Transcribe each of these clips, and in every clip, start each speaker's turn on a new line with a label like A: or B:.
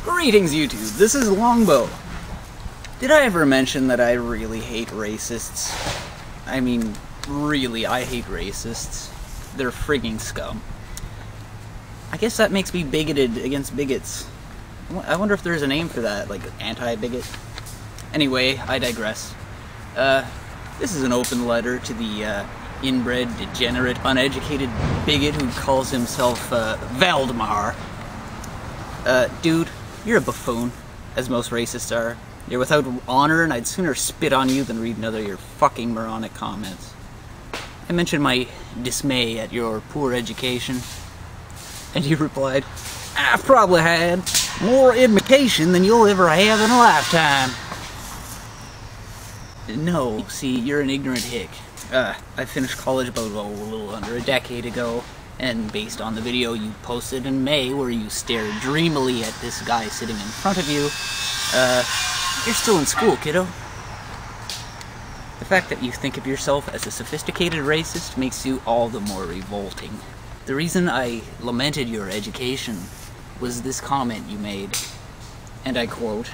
A: Greetings, YouTube. This is Longbow. Did I ever mention that I really hate racists? I mean, really, I hate racists. They're frigging scum. I guess that makes me bigoted against bigots. I wonder if there's a name for that, like anti-bigot. Anyway, I digress. This is an open letter to the inbred, degenerate, uneducated bigot who calls himself Valdemar. Dude, you're a buffoon, as most racists are. You're without honor, and I'd sooner spit on you than read another of your fucking moronic comments. I mentioned my dismay at your poor education, and you replied, "I've probably had more education than you'll ever have in a lifetime." No, see, you're an ignorant hick. I finished college about a little under a decade ago, and based on the video you posted in May where you stared dreamily at this guy sitting in front of you, you're still in school, kiddo. The fact that you think of yourself as a sophisticated racist makes you all the more revolting. The reason I lamented your education was this comment you made, and I quote,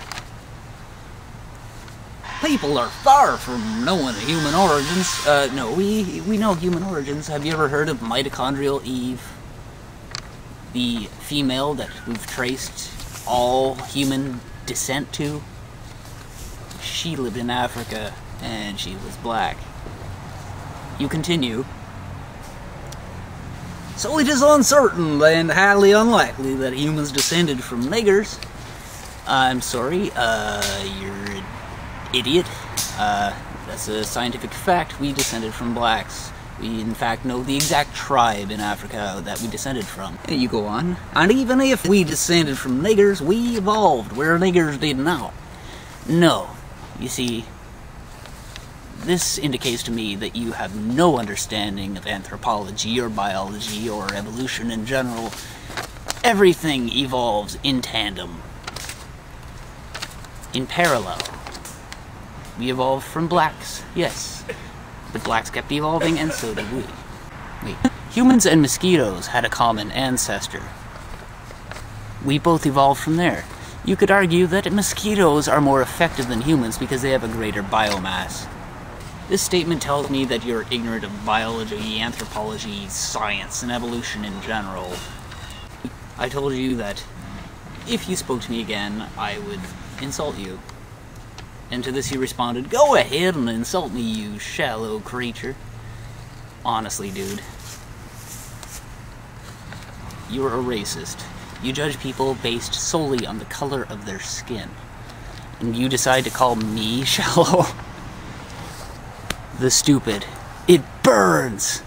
A: "People are far from knowing human origins." No, we know human origins. Have you ever heard of mitochondrial Eve? The female that we've traced all human descent to? She lived in Africa, and she was black. You continue. "So it is uncertain and highly unlikely that humans descended from niggers." I'm sorry, you're an idiot. That's a scientific fact. We descended from blacks. We, in fact, know the exact tribe in Africa that we descended from. And you go on. "And even if we descended from niggers, we evolved where niggers did not." No. You see, this indicates to me that you have no understanding of anthropology or biology or evolution in general. Everything evolves in tandem, in parallel. We evolved from blacks, yes. The blacks kept evolving, and so did we. Wait. Humans and mosquitoes had a common ancestor. We both evolved from there. You could argue that mosquitoes are more effective than humans because they have a greater biomass. This statement tells me that you're ignorant of biology, anthropology, science, and evolution in general. I told you that if you spoke to me again, I would insult you. And to this you responded, "Go ahead and insult me, you shallow creature." Honestly, dude, you're a racist. You judge people based solely on the color of their skin. And you decide to call me shallow? The stupid. It burns!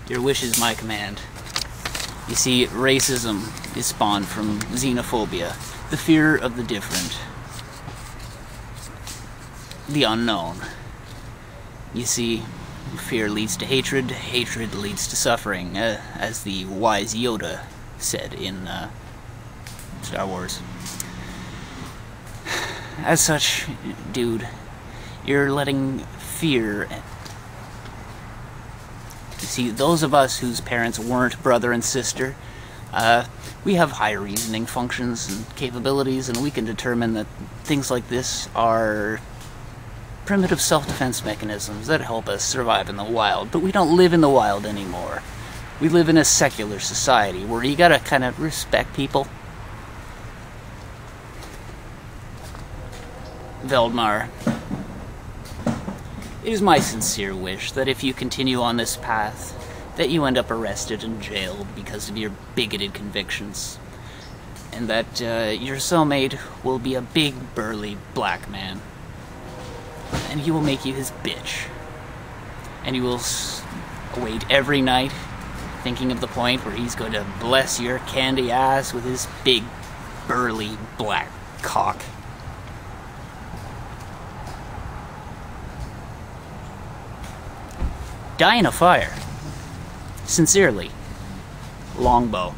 A: Your wish is my command. You see, racism is spawned from xenophobia, the fear of the different, the unknown. You see, fear leads to hatred, hatred leads to suffering, as the wise Yoda said in Star Wars. As such, dude, you're letting fear... You see, those of us whose parents weren't brother and sister, we have high reasoning functions and capabilities, and we can determine that things like this are primitive self-defense mechanisms that help us survive in the wild. But we don't live in the wild anymore. We live in a secular society where you gotta kind of respect people. Veldmar, it is my sincere wish that if you continue on this path, that you end up arrested and jailed because of your bigoted convictions, and that your cellmate will be a big, burly black man, and he will make you his bitch, and you will wait every night thinking of the point where he's going to bless your candy ass with his big, burly black cock. Die in a fire. Sincerely, Longbow.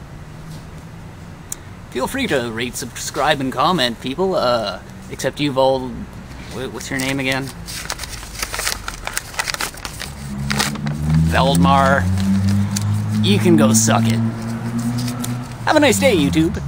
A: Feel free to rate, subscribe, and comment, people. Except you've all... What's your name again? Veldmar. You can go suck it. Have a nice day, YouTube.